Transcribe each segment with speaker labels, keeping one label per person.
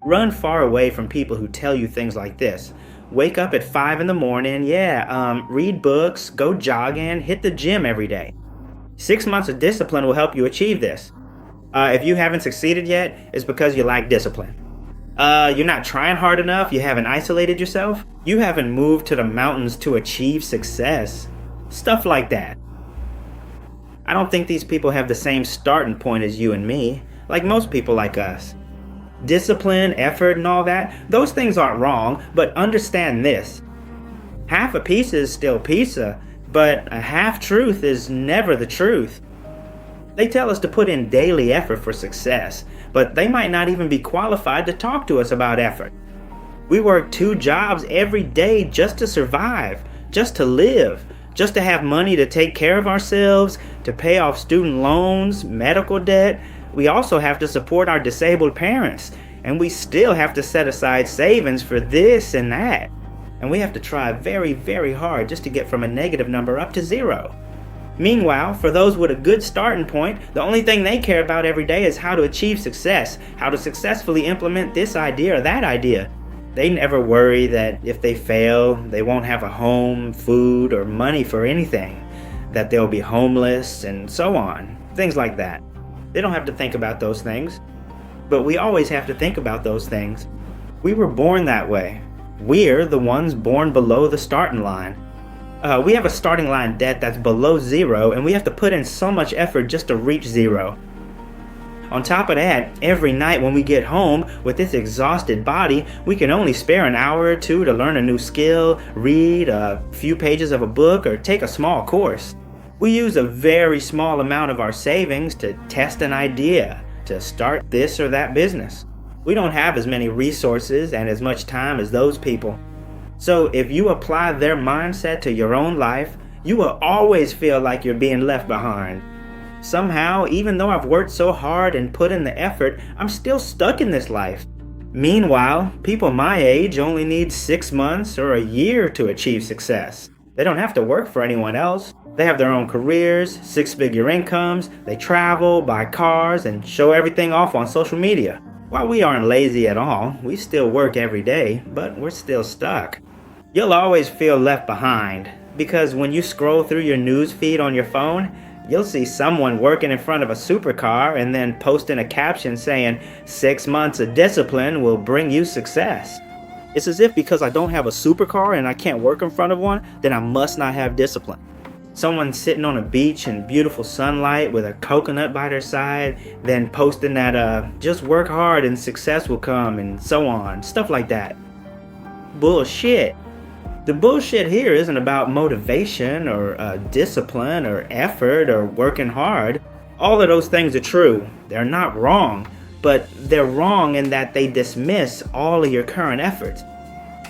Speaker 1: Run far away from people who tell you things like this. Wake up at 5 in the morning, read books, go jogging, hit the gym every day. 6 months of discipline will help you achieve this. If you haven't succeeded yet, it's because you lack discipline. You're not trying hard enough, you haven't isolated yourself, you haven't moved to the mountains to achieve success. Stuff like that. I don't think these people have the same starting point as you and me, like most people like us. Discipline, effort, and all that, those things aren't wrong, but understand this. Half a pizza is still pizza, but a half-truth is never the truth. They tell us to put in daily effort for success, but they might not even be qualified to talk to us about effort. We work 2 jobs every day just to survive, just to live, just to have money to take care of ourselves, to pay off student loans, medical debt. We also have to support our disabled parents, and we still have to set aside savings for this and that. And we have to try very, very hard just to get from a negative number up to 0. Meanwhile, for those with a good starting point, the only thing they care about every day is how to achieve success, how to successfully implement this idea or that idea. They never worry that if they fail, they won't have a home, food, or money for anything, that they'll be homeless, and so on. Things like that. They don't have to think about those things. But we always have to think about those things. We were born that way. We're the ones born below the starting line. We have a starting line debt that's below 0, and we have to put in so much effort just to reach 0. On top of that, every night when we get home with this exhausted body, we can only spare an hour or 2 to learn a new skill, read a few pages of a book, or take a small course. We use a very small amount of our savings to test an idea, to start this or that business. We don't have as many resources and as much time as those people. So if you apply their mindset to your own life, you will always feel like you're being left behind. Somehow, even though I've worked so hard and put in the effort, I'm still stuck in this life. Meanwhile, people my age only need 6 months or a year to achieve success. They don't have to work for anyone else. They have their own careers, 6-figure incomes, they travel, buy cars, and show everything off on social media. While we aren't lazy at all, we still work every day, but we're still stuck. You'll always feel left behind, because when you scroll through your news feed on your phone, you'll see someone working in front of a supercar and then posting a caption saying, 6 months of discipline will bring you success. It's as if because I don't have a supercar and I can't work in front of one, then I must not have discipline. Someone sitting on a beach in beautiful sunlight with a coconut by their side, then posting that just work hard and success will come, and so on, stuff like that. Bullshit. The bullshit here isn't about motivation or discipline or effort or working hard. All of those things are true. They're not wrong, but they're wrong in that they dismiss all of your current efforts.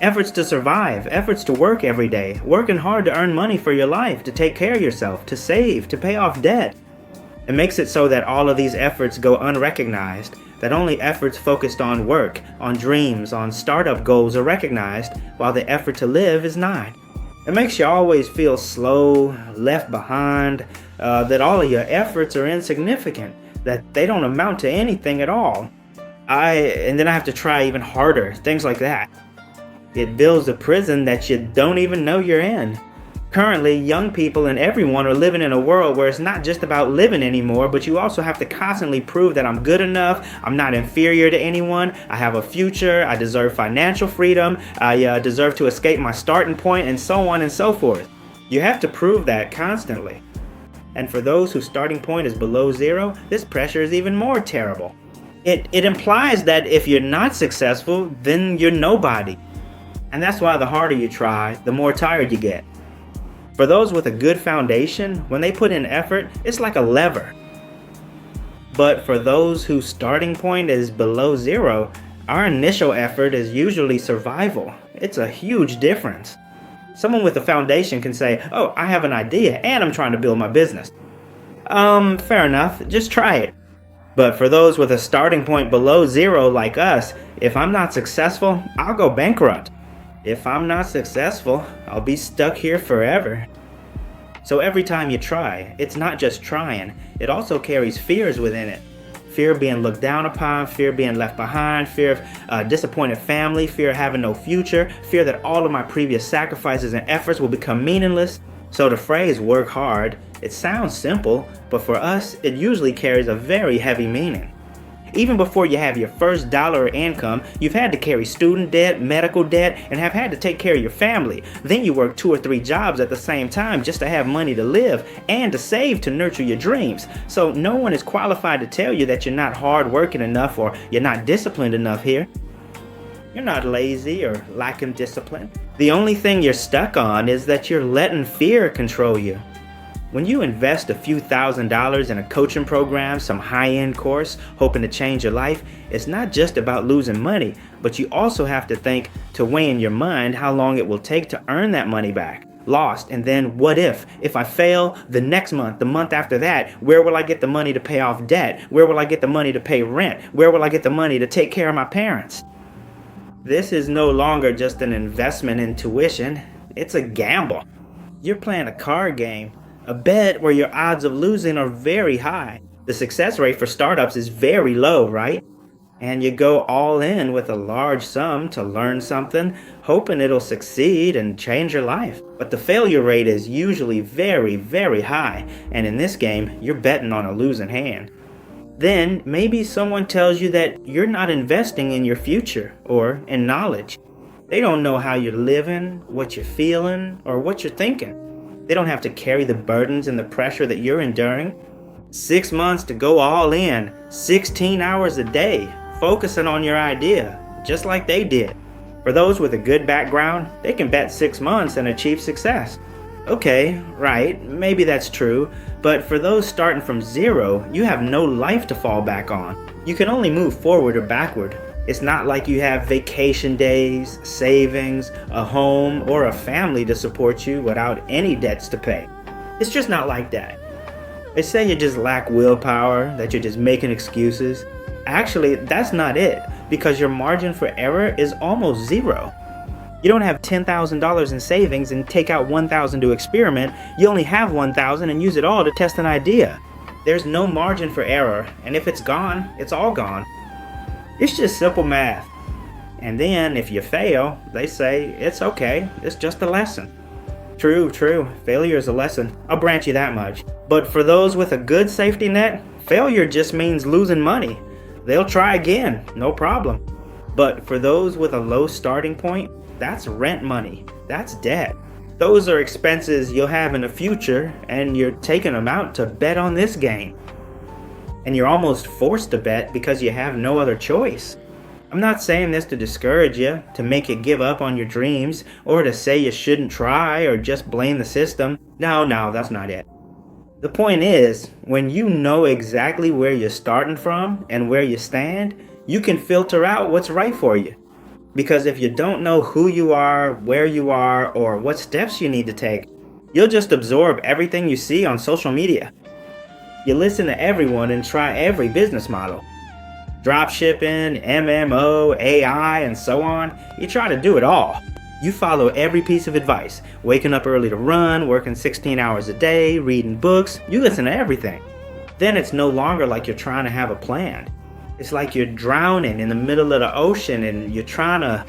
Speaker 1: Efforts to survive, efforts to work every day, working hard to earn money for your life, to take care of yourself, to save, to pay off debt. It makes it so that all of these efforts go unrecognized, that only efforts focused on work, on dreams, on startup goals are recognized, while the effort to live is not. It makes you always feel slow, left behind, that all of your efforts are insignificant, that they don't amount to anything at all. And then I have to try even harder, things like that. It builds a prison that you don't even know you're in. Currently, young people and everyone are living in a world where it's not just about living anymore, but you also have to constantly prove that I'm good enough, I'm not inferior to anyone, I have a future, I deserve financial freedom, I deserve to escape my starting point, and so on and so forth. You have to prove that constantly. And for those whose starting point is below 0, this pressure is even more terrible. It implies that if you're not successful, then you're nobody. And that's why the harder you try, the more tired you get. For those with a good foundation, when they put in effort, it's like a lever. But for those whose starting point is below 0, our initial effort is usually survival. It's a huge difference. Someone with a foundation can say, oh, I have an idea and I'm trying to build my business. Fair enough, just try it. But for those with a starting point below 0 like us, if I'm not successful, I'll go bankrupt. If I'm not successful, I'll be stuck here forever. So every time you try, it's not just trying, it also carries fears within it. Fear of being looked down upon, fear of being left behind, fear of disappointed family, fear of having no future, fear that all of my previous sacrifices and efforts will become meaningless. So the phrase work hard, it sounds simple, but for us, it usually carries a very heavy meaning. Even before you have your first dollar of income, you've had to carry student debt, medical debt, and have had to take care of your family. Then you work 2 or 3 jobs at the same time just to have money to live and to save to nurture your dreams. So no one is qualified to tell you that you're not hardworking enough or you're not disciplined enough here. You're not lazy or lacking discipline. The only thing you're stuck on is that you're letting fear control you. When you invest a few $1,000s in a coaching program, some high-end course, hoping to change your life, it's not just about losing money, but you also have to think to weigh in your mind how long it will take to earn that money back. Lost, and then what if? If I fail the next month, the month after that, where will I get the money to pay off debt? Where will I get the money to pay rent? Where will I get the money to take care of my parents? This is no longer just an investment in tuition, it's a gamble. You're playing a card game. A bet where your odds of losing are very high. The success rate for startups is very low, right? And you go all in with a large sum to learn something, hoping it'll succeed and change your life. But the failure rate is usually very, very high, and in this game, you're betting on a losing hand. Then maybe someone tells you that you're not investing in your future or in knowledge. They don't know how you're living, what you're feeling, or what you're thinking. They don't have to carry the burdens and the pressure that you're enduring. 6 months to go all in, 16 hours a day, focusing on your idea, just like they did. For those with a good background, they can bet 6 months and achieve success. Okay, right, maybe that's true, but for those starting from zero, you have no life to fall back on. You can only move forward or backward. It's not like you have vacation days, savings, a home, or a family to support you without any debts to pay. It's just not like that. They say you just lack willpower, that you're just making excuses. Actually, that's not it, because your margin for error is almost zero. You don't have $10,000 in savings and take out $1,000 to experiment. You only have $1,000 and use it all to test an idea. There's no margin for error, and if it's gone, it's all gone. It's just simple math. And then if you fail, they say, it's okay, it's just a lesson. True, failure is a lesson. I'll grant you that much. But for those with a good safety net, failure just means losing money. They'll try again, no problem. But for those with a low starting point, that's rent money, that's debt. Those are expenses you'll have in the future, and you're taking them out to bet on this game. And you're almost forced to bet because you have no other choice. I'm not saying this to discourage you, to make you give up on your dreams, or to say you shouldn't try or just blame the system. No, that's not it. The point is, when you know exactly where you're starting from and where you stand, you can filter out what's right for you. Because if you don't know who you are, where you are, or what steps you need to take, you'll just absorb everything you see on social media. You listen to everyone and try every business model. Dropshipping, MMO, AI, and so on. You try to do it all. You follow every piece of advice. Waking up early to run, working 16 hours a day, reading books. You listen to everything. Then it's no longer like you're trying to have a plan. It's like you're drowning in the middle of the ocean and you're trying to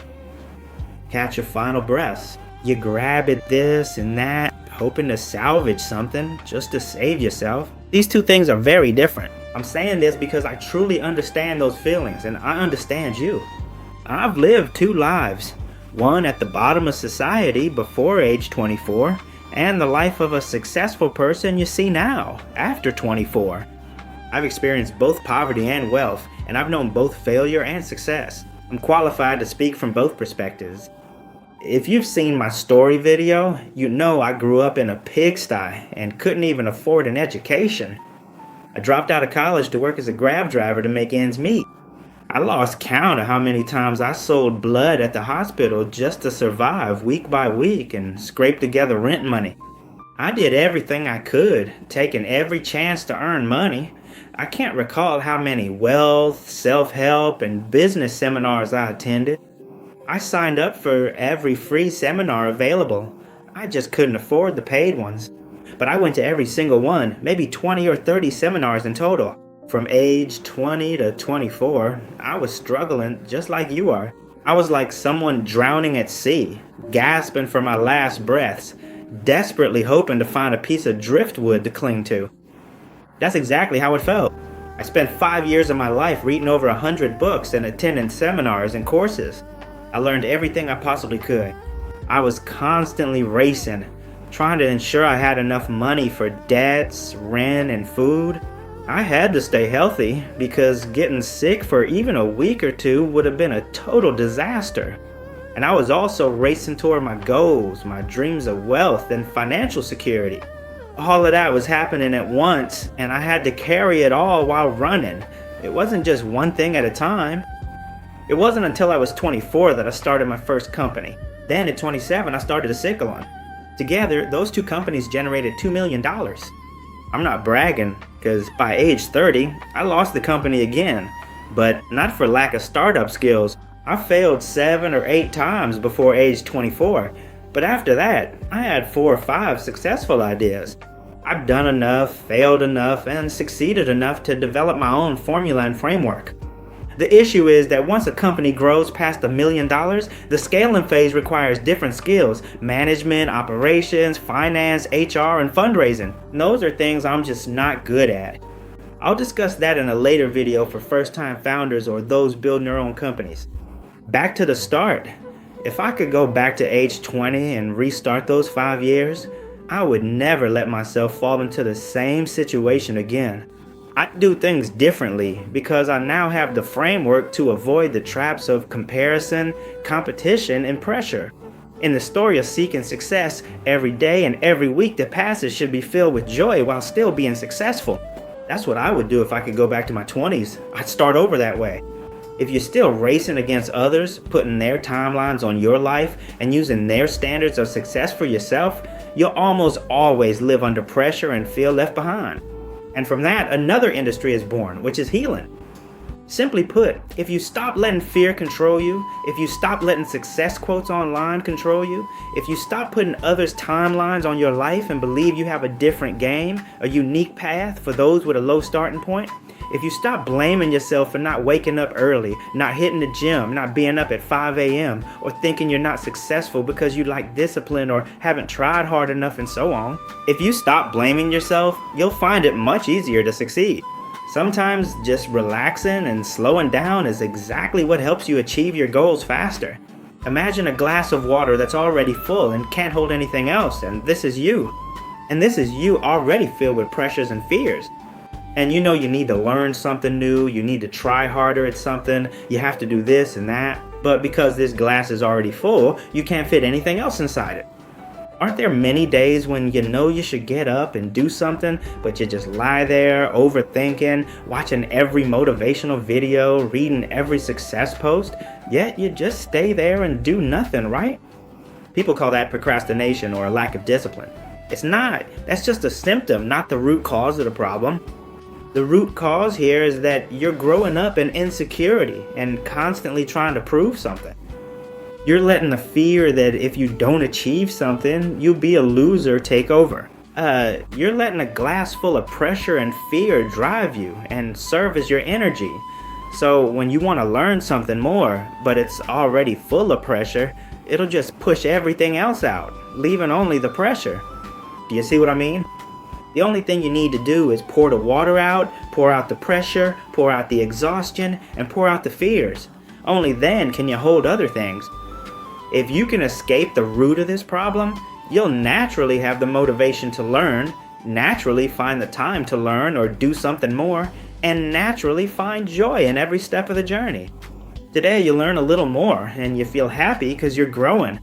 Speaker 1: catch your final breaths. You grab at this and that, hoping to salvage something just to save yourself. These two things are very different. I'm saying this because I truly understand those feelings and I understand you. I've lived 2 lives. One at the bottom of society before age 24, and the life of a successful person you see now, after 24. I've experienced both poverty and wealth, and I've known both failure and success. I'm qualified to speak from both perspectives. If you've seen my story video, you know I grew up in a pigsty and couldn't even afford an education. I dropped out of college to work as a Grab driver to make ends meet. I lost count of how many times I sold blood at the hospital just to survive week by week and scrape together rent money. I did everything I could, taking every chance to earn money. I can't recall how many wealth, self-help, and business seminars I attended. I signed up for every free seminar available. I just couldn't afford the paid ones. But I went to every single one, maybe 20 or 30 seminars in total. From age 20 to 24, I was struggling just like you are. I was like someone drowning at sea, gasping for my last breaths, desperately hoping to find a piece of driftwood to cling to. That's exactly how it felt. I spent 5 years of my life reading over 100 books and attending seminars and courses. I learned everything I possibly could. I was constantly racing, trying to ensure I had enough money for debts, rent, and food. I had to stay healthy because getting sick for even a week or two would have been a total disaster. And I was also racing toward my goals, my dreams of wealth and financial security. All of that was happening at once, and I had to carry it all while running. It wasn't just one thing at a time. It wasn't until I was 24 that I started my first company. Then at 27, I started Acicalon. Together, those two companies generated $2 million. I'm not bragging, because by age 30, I lost the company again, but not for lack of startup skills. I failed 7 or 8 times before age 24, but after that, I had 4 or 5 successful ideas. I've done enough, failed enough, and succeeded enough to develop my own formula and framework. The issue is that once a company grows past $1 million, the scaling phase requires different skills: management, operations, finance, HR, and fundraising. And those are things I'm just not good at. I'll discuss that in a later video for first-time founders or those building their own companies. Back to the start. If I could go back to age 20 and restart those 5 years, I would never let myself fall into the same situation again. I'd do things differently because I now have the framework to avoid the traps of comparison, competition, and pressure. In the story of seeking success, every day and every week that passes should be filled with joy while still being successful. That's what I would do if I could go back to my 20s. I'd start over that way. If you're still racing against others, putting their timelines on your life, and using their standards of success for yourself, you'll almost always live under pressure and feel left behind. And from that, another industry is born, which is healing. Simply put, if you stop letting fear control you, if you stop letting success quotes online control you, if you stop putting others' timelines on your life and believe you have a different game, a unique path for those with a low starting point, if you stop blaming yourself for not waking up early, not hitting the gym, not being up at 5 a.m., or thinking you're not successful because you lack discipline or haven't tried hard enough and so on, if you stop blaming yourself, you'll find it much easier to succeed. Sometimes just relaxing and slowing down is exactly what helps you achieve your goals faster. Imagine a glass of water that's already full and can't hold anything else, and this is you. And this is you already filled with pressures and fears. And you know you need to learn something new, you need to try harder at something, you have to do this and that, but because this glass is already full, you can't fit anything else inside it. Aren't there many days when you know you should get up and do something, but you just lie there, overthinking, watching every motivational video, reading every success post, yet you just stay there and do nothing, right? People call that procrastination or a lack of discipline. It's not. That's just a symptom, not the root cause of the problem. The root cause here is that you're growing up in insecurity and constantly trying to prove something. You're letting the fear that if you don't achieve something, you'll be a loser take over. You're letting a glass full of pressure and fear drive you and serve as your energy. So when you want to learn something more, but it's already full of pressure, it'll just push everything else out, leaving only the pressure. Do you see what I mean? The only thing you need to do is pour the water out, pour out the pressure, pour out the exhaustion, and pour out the fears. Only then can you hold other things. If you can escape the root of this problem, you'll naturally have the motivation to learn, naturally find the time to learn or do something more, and naturally find joy in every step of the journey. Today you learn a little more and you feel happy because you're growing.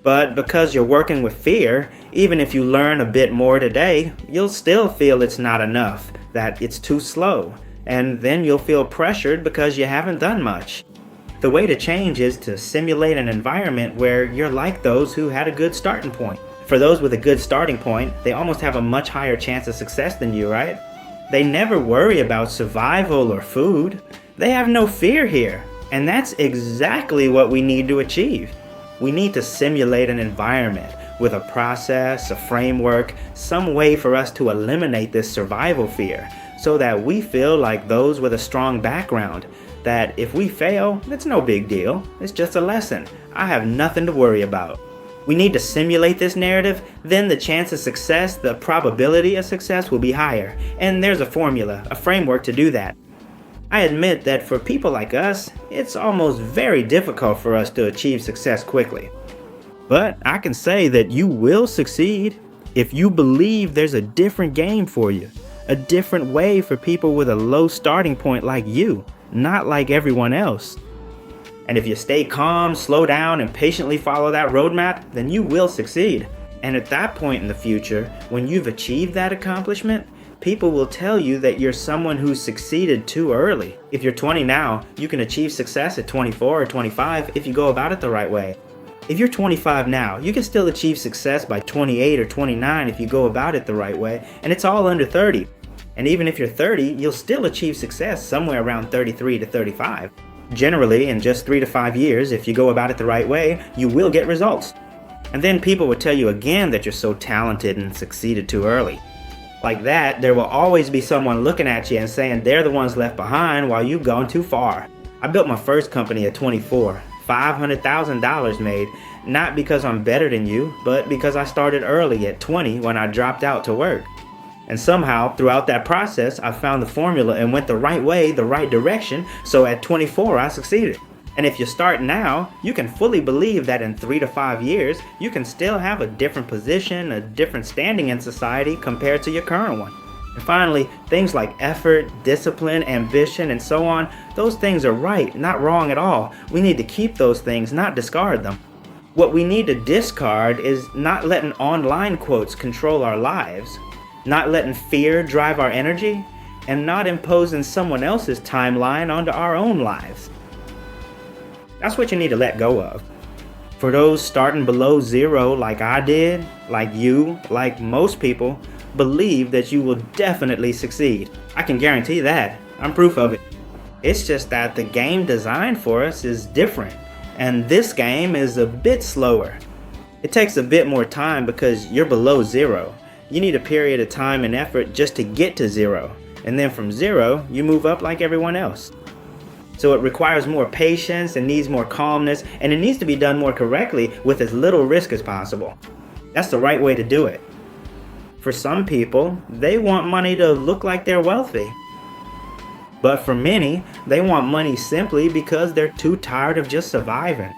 Speaker 1: But because you're working with fear, even if you learn a bit more today, you'll still feel it's not enough, that it's too slow, and then you'll feel pressured because you haven't done much. The way to change is to simulate an environment where you're like those who had a good starting point. For those with a good starting point, they almost have a much higher chance of success than you, right? They never worry about survival or food. They have no fear here, and that's exactly what we need to achieve. We need to simulate an environment with a process, a framework, some way for us to eliminate this survival fear so that we feel like those with a strong background, that if we fail, it's no big deal. It's just a lesson. I have nothing to worry about. We need to simulate this narrative, then the chance of success, the probability of success will be higher. And there's a formula, a framework to do that. I admit that for people like us, it's almost very difficult for us to achieve success quickly. But I can say that you will succeed if you believe there's a different game for you, a different way for people with a low starting point like you, not like everyone else. And if you stay calm, slow down, and patiently follow that roadmap, then you will succeed. And at that point in the future, when you've achieved that accomplishment, people will tell you that you're someone who succeeded too early. If you're 20 now, you can achieve success at 24 or 25 if you go about it the right way. If you're 25 now, you can still achieve success by 28 or 29 if you go about it the right way, and it's all under 30. And even if you're 30, you'll still achieve success somewhere around 33 to 35. Generally, in just 3 to 5 years, if you go about it the right way, you will get results. And then people will tell you again that you're so talented and succeeded too early. Like that, there will always be someone looking at you and saying they're the ones left behind while you've gone too far. I built my first company at 24, $500,000 made, not because I'm better than you, but because I started early at 20 when I dropped out to work. And somehow, throughout that process, I found the formula and went the right way, the right direction, so at 24 I succeeded. And if you start now, you can fully believe that in 3 to 5 years, you can still have a different position, a different standing in society compared to your current one. And finally, things like effort, discipline, ambition, and so on, those things are right, not wrong at all. We need to keep those things, not discard them. What we need to discard is not letting online quotes control our lives, not letting fear drive our energy, and not imposing someone else's timeline onto our own lives. That's what you need to let go of. For those starting below zero like I did, like you, like most people, believe that you will definitely succeed. I can guarantee that. I'm proof of it. It's just that the game designed for us is different, and this game is a bit slower. It takes a bit more time because you're below zero. You need a period of time and effort just to get to zero, and then from zero, you move up like everyone else. So it requires more patience and needs more calmness, and it needs to be done more correctly with as little risk as possible. That's the right way to do it. For some people, they want money to look like they're wealthy. But for many, they want money simply because they're too tired of just surviving.